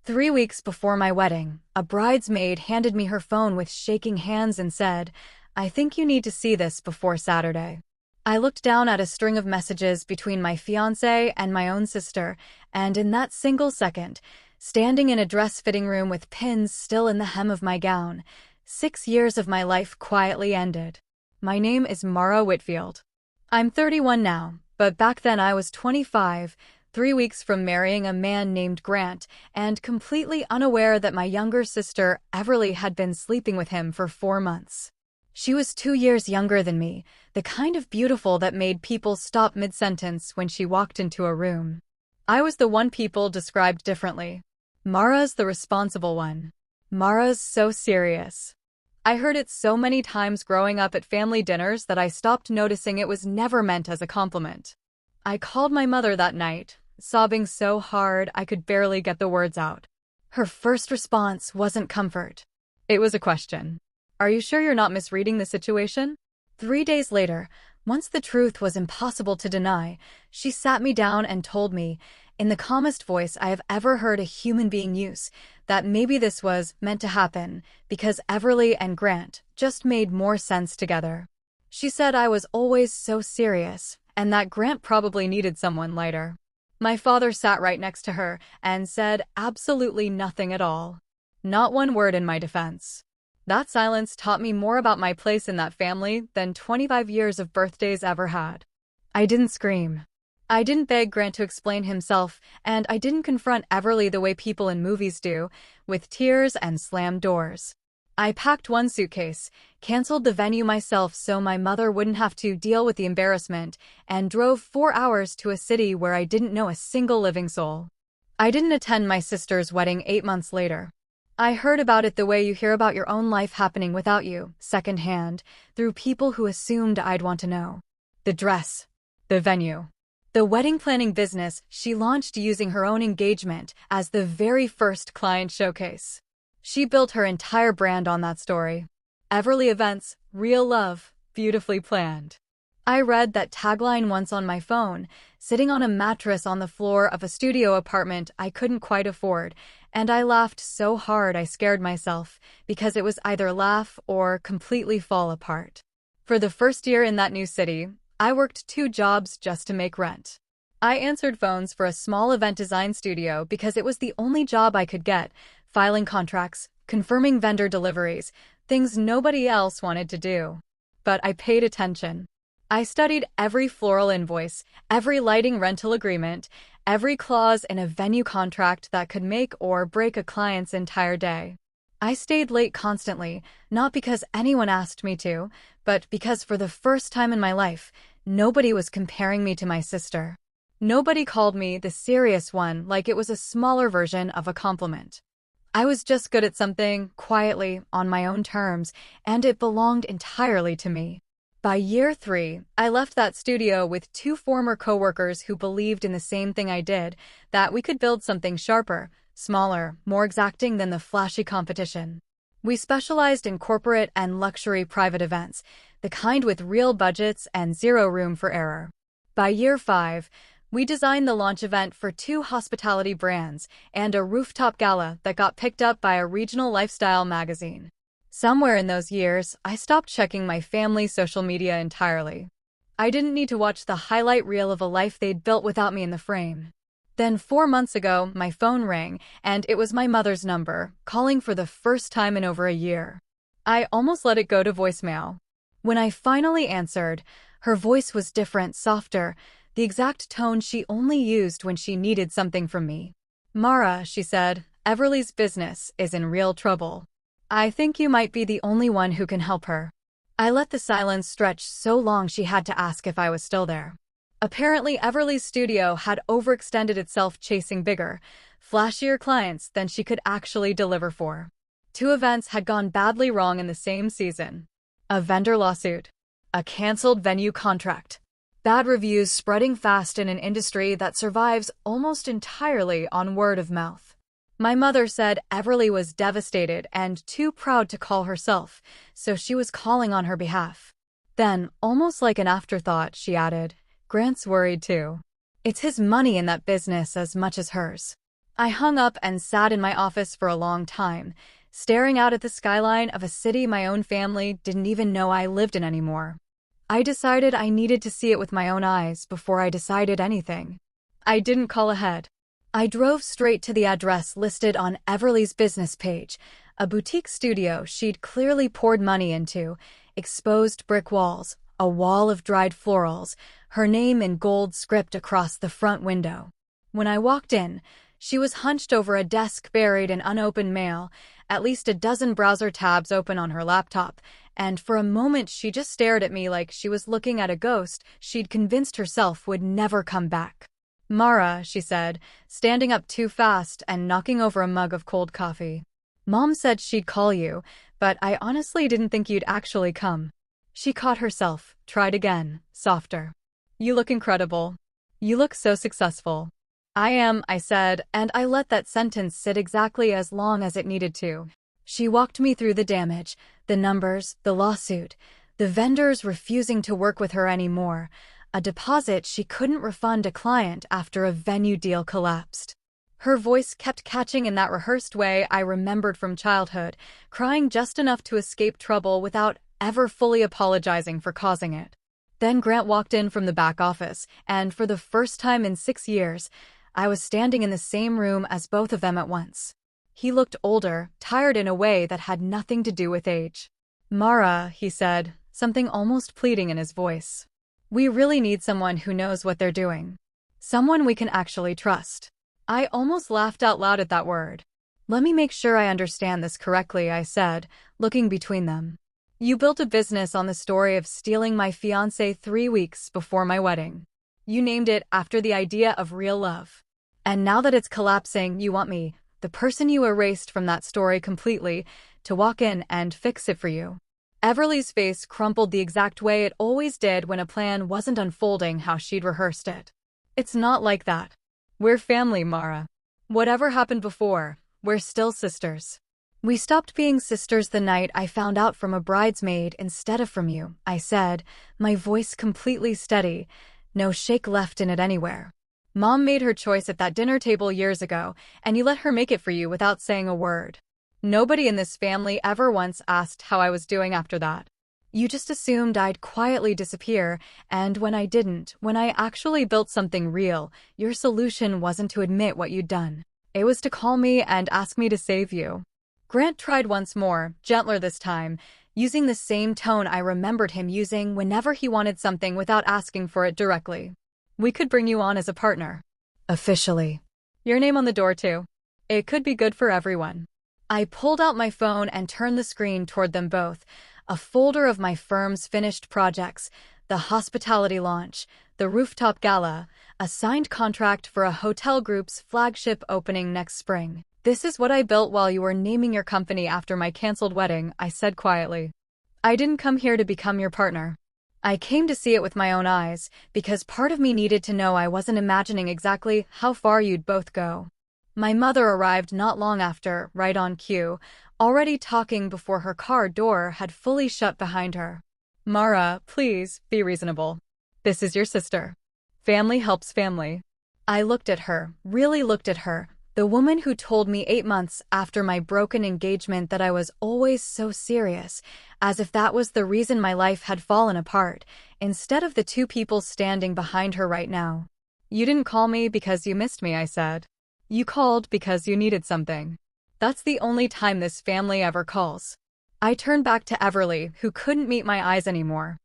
3 weeks before my wedding, a bridesmaid handed me her phone with shaking hands and said, "I think you need to see this before Saturday." I looked down at a string of messages between my fiancé and my own sister, and in that single second, standing in a dress-fitting room with pins still in the hem of my gown, 6 years of my life quietly ended. My name is Mara Whitfield. I'm 31 now, but back then I was 25, 3 weeks from marrying a man named Grant, and completely unaware that my younger sister, Everly, had been sleeping with him for 4 months. She was 2 years younger than me, the kind of beautiful that made people stop mid-sentence when she walked into a room. I was the one people described differently. Mara's the responsible one. Mara's so serious. I heard it so many times growing up at family dinners that I stopped noticing it was never meant as a compliment. I called my mother that night, sobbing so hard I could barely get the words out. Her first response wasn't comfort. It was a question. "Are you sure you're not misreading the situation?" 3 days later, once the truth was impossible to deny, she sat me down and told me, in the calmest voice I have ever heard a human being use, that maybe this was meant to happen because Everly and Grant just made more sense together. She said I was always so serious, and that Grant probably needed someone lighter. My father sat right next to her and said absolutely nothing at all. Not one word in my defense. That silence taught me more about my place in that family than 25 years of birthdays ever had. I didn't scream. I didn't beg Grant to explain himself, and I didn't confront Everly the way people in movies do, with tears and slammed doors. I packed one suitcase, canceled the venue myself so my mother wouldn't have to deal with the embarrassment, and drove 4 hours to a city where I didn't know a single living soul. I didn't attend my sister's wedding 8 months later. I heard about it the way you hear about your own life happening without you, secondhand, through people who assumed I'd want to know. The dress. The venue. The wedding planning business she launched using her own engagement as the very first client showcase. She built her entire brand on that story. Everly Events, real love, beautifully planned. I read that tagline once on my phone, sitting on a mattress on the floor of a studio apartment I couldn't quite afford, and I laughed so hard I scared myself, because it was either laugh or completely fall apart. For the first year in that new city, I worked 2 jobs just to make rent. I answered phones for a small event design studio because it was the only job I could get, filing contracts, confirming vendor deliveries, things nobody else wanted to do. But I paid attention. I studied every floral invoice, every lighting rental agreement, every clause in a venue contract that could make or break a client's entire day. I stayed late constantly, not because anyone asked me to, but because for the first time in my life, nobody was comparing me to my sister. Nobody called me the serious one like it was a smaller version of a compliment. I was just good at something, quietly, on my own terms, and it belonged entirely to me. By year 3, I left that studio with 2 former coworkers who believed in the same thing I did, that we could build something sharper, smaller, more exacting than the flashy competition. We specialized in corporate and luxury private events, the kind with real budgets and zero room for error. By year 5, we designed the launch event for 2 hospitality brands and a rooftop gala that got picked up by a regional lifestyle magazine. Somewhere in those years, I stopped checking my family's social media entirely. I didn't need to watch the highlight reel of a life they'd built without me in the frame. Then 4 months ago, my phone rang, and it was my mother's number, calling for the first time in over a year. I almost let it go to voicemail. When I finally answered, her voice was different, softer, the exact tone she only used when she needed something from me. "Mara," she said, "Everly's business is in real trouble. I think you might be the only one who can help her." I let the silence stretch so long she had to ask if I was still there. Apparently, Everly's studio had overextended itself chasing bigger, flashier clients than she could actually deliver for. 2 events had gone badly wrong in the same season. A vendor lawsuit. A canceled venue contract. Bad reviews spreading fast in an industry that survives almost entirely on word of mouth. My mother said Everly was devastated and too proud to call herself, so she was calling on her behalf. Then, almost like an afterthought, she added, "Grant's worried too. It's his money in that business as much as hers." I hung up and sat in my office for a long time, staring out at the skyline of a city my own family didn't even know I lived in anymore. I decided I needed to see it with my own eyes before I decided anything. I didn't call ahead. I drove straight to the address listed on Everly's business page, a boutique studio she'd clearly poured money into, exposed brick walls, a wall of dried florals, her name in gold script across the front window. When I walked in, she was hunched over a desk buried in unopened mail, at least a dozen browser tabs open on her laptop, and for a moment she just stared at me like she was looking at a ghost she'd convinced herself would never come back. "Mara," she said, standing up too fast and knocking over a mug of cold coffee. "Mom said she'd call you, but I honestly didn't think you'd actually come." She caught herself, tried again, softer. "You look incredible. You look so successful." "I am," I said, and I let that sentence sit exactly as long as it needed to. She walked me through the damage, the numbers, the lawsuit, the vendors refusing to work with her anymore, a deposit she couldn't refund a client after a venue deal collapsed. Her voice kept catching in that rehearsed way I remembered from childhood, crying just enough to escape trouble without ever fully apologizing for causing it. Then Grant walked in from the back office, and for the first time in 6 years, I was standing in the same room as both of them at once. He looked older, tired in a way that had nothing to do with age. "Mara," he said, something almost pleading in his voice. "We really need someone who knows what they're doing. Someone we can actually trust." I almost laughed out loud at that word. "Let me make sure I understand this correctly," I said, looking between them. "You built a business on the story of stealing my fiancé 3 weeks before my wedding. You named it after the idea of real love. And now that it's collapsing, you want me, the person you erased from that story completely, to walk in and fix it for you." Everly's face crumpled the exact way it always did when a plan wasn't unfolding how she'd rehearsed it. "It's not like that. We're family, Mara. Whatever happened before, we're still sisters." "We stopped being sisters the night I found out from a bridesmaid instead of from you," I said, my voice completely steady, no shake left in it anywhere. "Mom made her choice at that dinner table years ago, and you let her make it for you without saying a word. Nobody in this family ever once asked how I was doing after that. You just assumed I'd quietly disappear, and when I didn't, when I actually built something real, your solution wasn't to admit what you'd done. It was to call me and ask me to save you." Grant tried once more, gentler this time, using the same tone I remembered him using whenever he wanted something without asking for it directly. "We could bring you on as a partner. Officially. Your name on the door, too. It could be good for everyone." I pulled out my phone and turned the screen toward them both, a folder of my firm's finished projects, the hospitality launch, the rooftop gala, a signed contract for a hotel group's flagship opening next spring. "This is what I built while you were naming your company after my canceled wedding," I said quietly. "I didn't come here to become your partner. I came to see it with my own eyes, because part of me needed to know I wasn't imagining exactly how far you'd both go." My mother arrived not long after, right on cue, already talking before her car door had fully shut behind her. "Mara, please, be reasonable. This is your sister. Family helps family." I looked at her, really looked at her, the woman who told me 8 months after my broken engagement that I was always so serious, as if that was the reason my life had fallen apart, instead of the 2 people standing behind her right now. "You didn't call me because you missed me," I said. "You called because you needed something. That's the only time this family ever calls." I turned back to Everly, who couldn't meet my eyes anymore.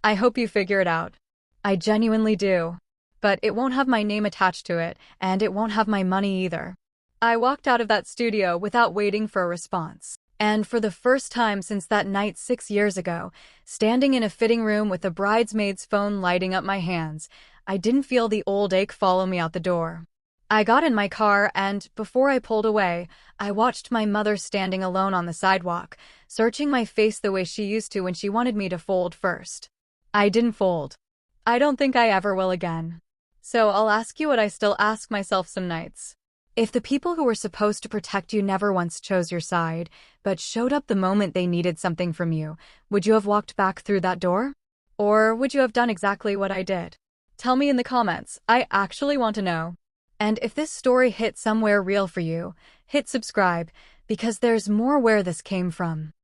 "I hope you figure it out." "I genuinely do. But it won't have my name attached to it, and it won't have my money either." I walked out of that studio without waiting for a response. And for the first time since that night 6 years ago, standing in a fitting room with the bridesmaid's phone lighting up my hands, I didn't feel the old ache follow me out the door. I got in my car and, before I pulled away, I watched my mother standing alone on the sidewalk, searching my face the way she used to when she wanted me to fold first. I didn't fold. I don't think I ever will again. So I'll ask you what I still ask myself some nights. If the people who were supposed to protect you never once chose your side, but showed up the moment they needed something from you, would you have walked back through that door? Or would you have done exactly what I did? Tell me in the comments. I actually want to know. And if this story hit somewhere real for you, hit subscribe, because there's more where this came from.